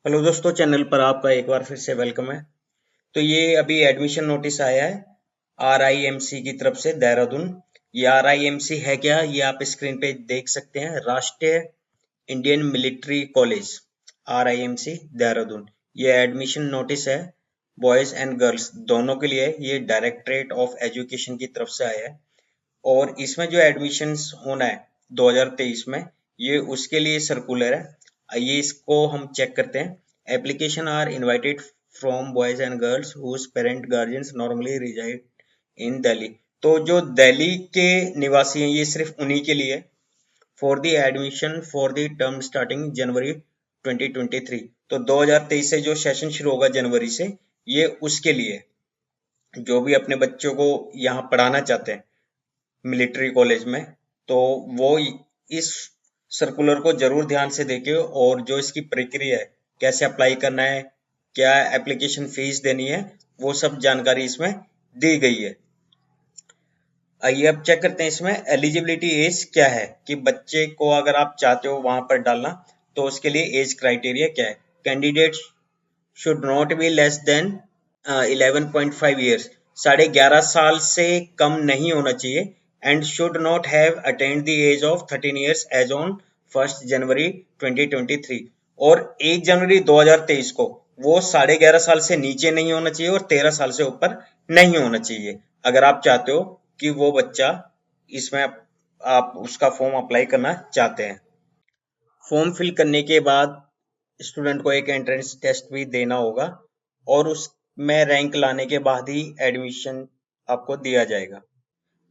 Hello दोस्तों, channel पर आपका एक बार फिर से वेलकम है। तो ये अभी एडमिशन नोटिस आया है RIMC की तरफ से देहरादून। ये RIMC है क्या, ये आप स्क्रीन पे देख सकते हैं। राष्ट्रीय Indian military college, RIMC Dehradun. ये एडमिशन नोटिस है, बॉयज एंड गर्ल्स दोनों के लिए। ये डायरेक्टरेट ऑफ एजुकेशन की तरफ से आया है और इसमें जो एडमिशन्स होना है 2023 में, ये उसके लिए सर्कुलर है। आइए इसको हम चेक करते हैं। Application are invited from boys and girls whose parent guardians normally reside in Delhi. तो जो दिल्ली के निवासी हैं, ये सिर्फ उन्हीं के लिए for the admission for the term starting January 2023। तो 2023 से जो सेशन शुरू होगा जनवरी से, ये उसके लिए जो भी अपने बच्चों को यहाँ पढ़ाना चाहते हैं मिलिट्री कॉलेज में, तो वो इस सर्कुलर को जरूर ध्यान से देखें। और जो इसकी प्रक्रिया है, कैसे अप्लाई करना है, क्या एप्लीकेशन फीस देनी है, वो सब जानकारी इसमें दी गई है। आइए अब चेक करते हैं इसमें एलिजिबिलिटी एज क्या है, कि बच्चे को अगर आप चाहते हो वहां पर डालना तो उसके लिए एज क्राइटेरिया क्या है। Candidate should not be less than 11.5 years, 11.5 साल से कम नहीं होना चाहिए। And should not have attend the age of 13 years age on 1 January 2023। और 1 जनवरी 2023 को वो 11.5 साल से नीचे नहीं होना चाहिए और 13 साल से ऊपर नहीं होना चाहिए, अगर आप चाहते हो कि वो बच्चा इसमें आप उसका फॉर्म अप्लाई करना चाहते हैं। फॉर्म फिल करने के बाद स्टूडेंट को एक एंट्रेंस टेस्ट भी देना होगा और उसमें रैंक लाने के बाद ही एडमिशन आपको दिया जाएगा।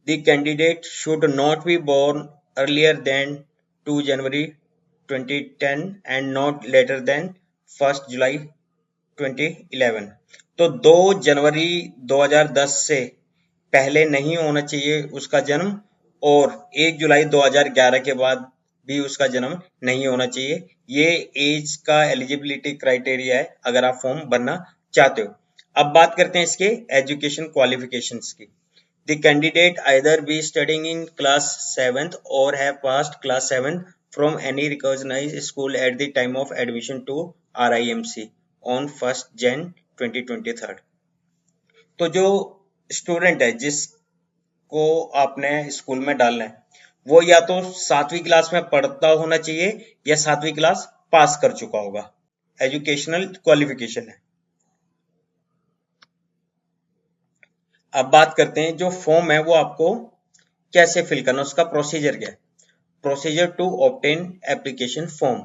The candidate should not be born earlier than 2 January 2010 and not later than 1 July 2011। तो 2 जनवरी 2010 से पहले नहीं होना चाहिए उसका जन्म, और 1 जुलाई 2011 के बाद भी उसका जन्म नहीं होना चाहिए। ये एज का एलिजिबिलिटी क्राइटेरिया है अगर आप फॉर्म भरना चाहते हो। अब बात करते हैं इसके एजुकेशन क्वालिफिकेशंस की। The candidate either be studying in class 7th और have passed class 7 from any recognized school at the time of admission to RIMC on 1 Jan 2023। तो जो स्टूडेंट है जिसको आपने स्कूल में डालना है, वो या तो 7वीं क्लास में पढ़ता होना चाहिए या 7वीं क्लास पास कर चुका होगा। एजुकेशनल क्वालिफिकेशन है। अब बात करते हैं जो फॉर्म है वो आपको कैसे फिल करना, उसका प्रोसीजर क्या है। Procedure to obtain application form.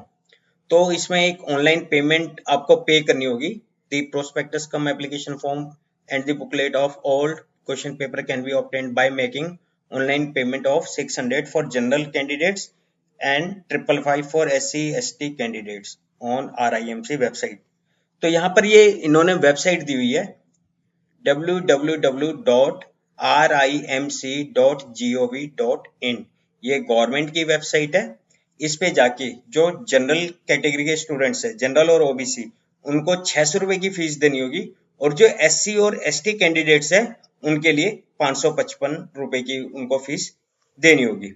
तो इसमें एक ऑनलाइन पेमेंट आपको पे करनी होगी। The prospectus cum application form and the booklet of all question paper can be obtained by making online payment of 600 for general candidates and 555 for SC/ST candidates on RIMC website. तो यहाँ पर ये इन्होंने website दी हुई है www.rimc.gov.in। ये government की website है। इस पे जाके जो जनरल कैटेगरी के स्टूडेंट्स है, जनरल और OBC, उनको 600 रुपए की फीस देनी होगी, और जो SC और ST कैंडिडेट्स है उनके लिए 555 रुपए की उनको फीस देनी होगी।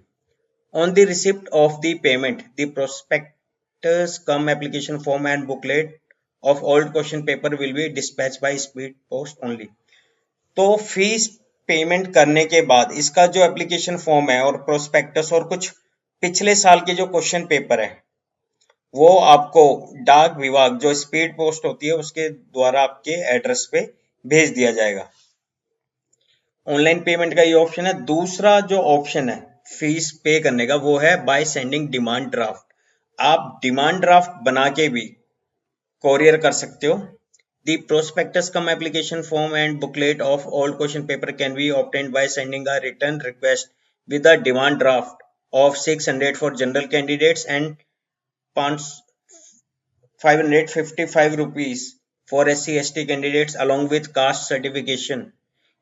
On the receipt of the payment the prospectus cum application form and booklet of old question paper will be dispatch by speed post only. तो फीस पेमेंट करने के बाद इसका जो एप्लीकेशन फॉर्म है और प्रोस्पेक्टस और कुछ पिछले साल के जो क्वेश्चन पेपर है, वो आपको डाक विभाग जो स्पीड पोस्ट होती है उसके द्वारा आपके एड्रेस पे भेज दिया जाएगा। ऑनलाइन पेमेंट का ये ऑप्शन है। दूसरा जो ऑप्शन है फीस पे करने का, वो है बाय सेंडिंग डिमांड ड्राफ्ट। आप डिमांड ड्राफ्ट बना के भी कोरियर कर सकते हो। The prospectus cum application form and booklet of all question paper can be obtained by sending a written request with a demand draft of 600 for general candidates and 555 rupees for SC/ST candidates along with caste certification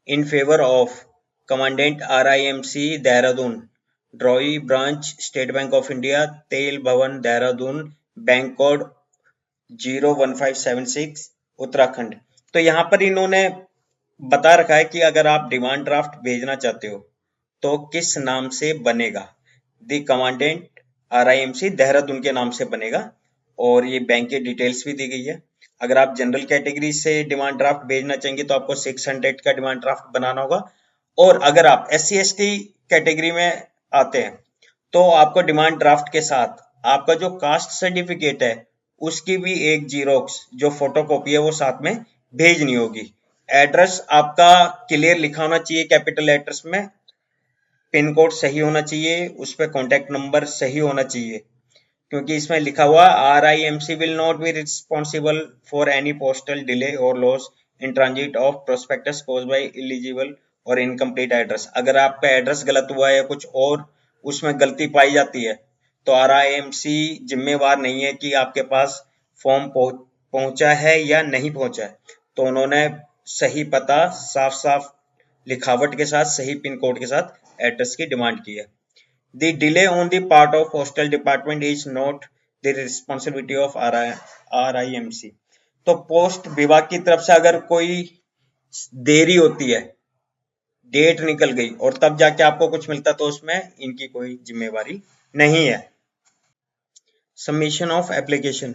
in favor of Commandant RIMC Dehradun, Drohi Branch, State Bank of India, Tel Bhavan, Dehradun, Bank code 01576 Uttarakhand. तो यहाँ पर इन्होंने बता रखा है कि अगर आप डिमांड ड्राफ्ट भेजना चाहते हो तो किस नाम से बनेगा। द कमांडेंट RIMC देहरादून के नाम से बनेगा। और ये बैंक की डिटेल्स भी दी गई है। अगर आप जनरल कैटेगरी से डिमांड ड्राफ्ट भेजना चाहेंगे तो आपको 600 का डिमांड ड्राफ्ट बनाना होगा, और अगर आप SC/ST कैटेगरी में आते हैं तो आपको डिमांड ड्राफ्ट के साथ आपका जो कास्ट सर्टिफिकेट है उसकी भी एक जीरोक्स जो फोटोकॉपी है वो साथ में भेजनी होगी। एड्रेस आपका क्लियर लिखा होना चाहिए कैपिटल लेटर्स में, पिन कोड सही होना चाहिए, उस पर कॉन्टेक्ट नंबर सही होना चाहिए, क्योंकि इसमें लिखा हुआ RIMC will not be responsible for any postal delay और loss in transit of prospectus caused by illegible और इनकम्प्लीट एड्रेस। अगर आपका एड्रेस गलत हुआ है या कुछ और उसमें गलती पाई जाती है तो RIMC जिम्मेवार नहीं है कि आपके पास फॉर्म पहुंचा है या नहीं पहुंचा है। तो उन्होंने सही पता साफ साफ लिखावट के साथ सही पिन कोड के साथ एड्रेस की डिमांड की है। The delay on the part of postal department is not the responsibility of RIMC। तो पोस्ट विभाग की तरफ से अगर कोई देरी होती है, डेट निकल गई और तब जाके आपको कुछ मिलता तो उसमें इनकी कोई जिम्मेवारी नहीं है। सबमिशन ऑफ एप्लीकेशन,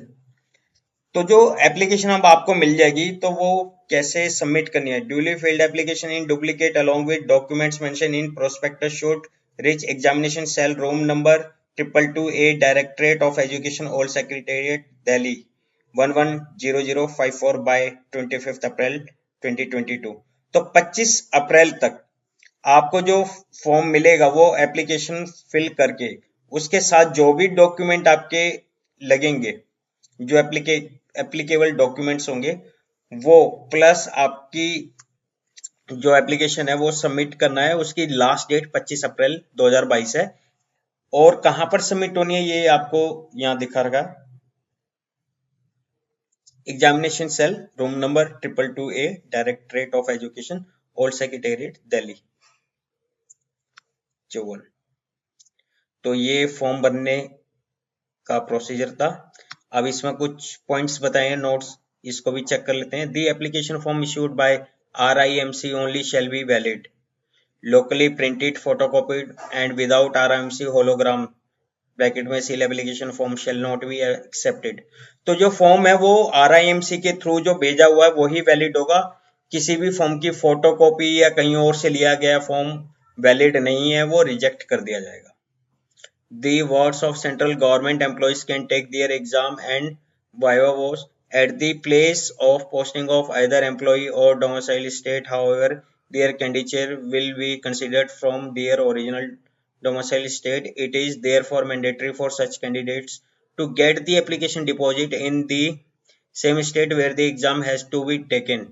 तो जो एप्लीकेशन अब आपको मिल जाएगी तो वो कैसे सबमिट करनी है। Duly field application in duplicate along with documents mention in prospectus should reach examination cell room number 222A Directorate of Education Old Secretariat Delhi 110054 by 25th April 2022। तो 25 अप्रैल तक आपको जो फॉर्म मिलेगा वो एप्लीकेशन फिल करके उसके साथ जो भी डॉक्यूमेंट आपके लगेंगे, जो एप्लीकेबल डॉक्यूमेंट्स होंगे वो प्लस आपकी जो एप्लीकेशन है वो सबमिट करना है। उसकी लास्ट डेट 25 अप्रैल 2022 है। और कहां पर सबमिट होनी है ये आपको यहां दिखा रहा, examination cell room number 222A directorate of education old secretariat Delhi 54। तो ये फॉर्म भरने का प्रोसीजर था। अब इसमें कुछ पॉइंट्स बताए हैं, नोट्स, इसको भी चेक कर लेते हैं। The application form issued by RIMC only shall be valid, locally printed, photocopied and without RIMC hologram bracket में seal application form shall not be accepted। तो जो फॉर्म है वो RIMC के थ्रू जो भेजा हुआ है वही वैलिड होगा। किसी भी फॉर्म की फोटोकॉपी या कहीं और से लिया गया फॉर्म वैलिड नहीं है, वो रिजेक्ट कर दिया जाएगा। The wards of central government employees can take their exam and viva voce at the place of posting of either employee or domicile state. However, their candidature will be considered from their original domicile state. It is therefore mandatory for such candidates to get the application deposit in the same state where the exam has to be taken.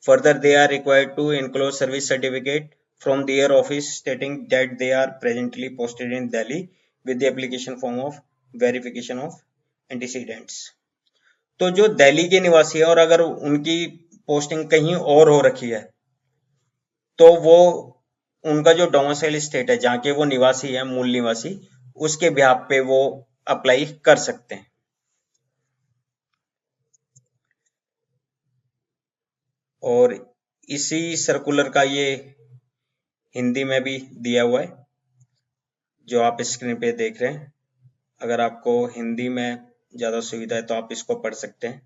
Further, they are required to enclose service certificate from their office stating that they are presently posted in Delhi with the application form of verification of antecedents। तो जो दिल्ली के निवासी है और अगर उनकी posting कहीं और हो रखी है तो वो उनका जो डोमिसाइल स्टेट है जहाँ के वो निवासी है, मूल निवासी, उसके बिहाफ पे वो अप्लाई कर सकते हैं। और इसी सर्कुलर का ये हिंदी में भी दिया हुआ है जो आप स्क्रीन पे देख रहे हैं। अगर आपको हिंदी में ज्यादा सुविधा है तो आप इसको पढ़ सकते हैं।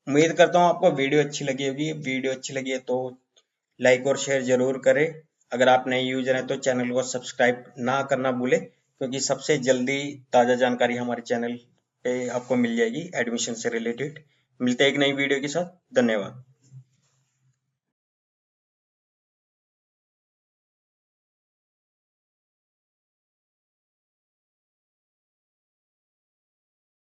उम्मीद करता हूँ आपको वीडियो अच्छी लगी होगी। वीडियो अच्छी लगी है तो लाइक और शेयर जरूर करें। अगर आप नए यूजर हैं तो चैनल को सब्सक्राइब ना करना भूलें, क्योंकि सबसे जल्दी ताज़ा जानकारी हमारे चैनल पे आपको मिल जाएगी एडमिशन से रिलेटेड। मिलते हैं एक नई वीडियो के साथ। धन्यवाद।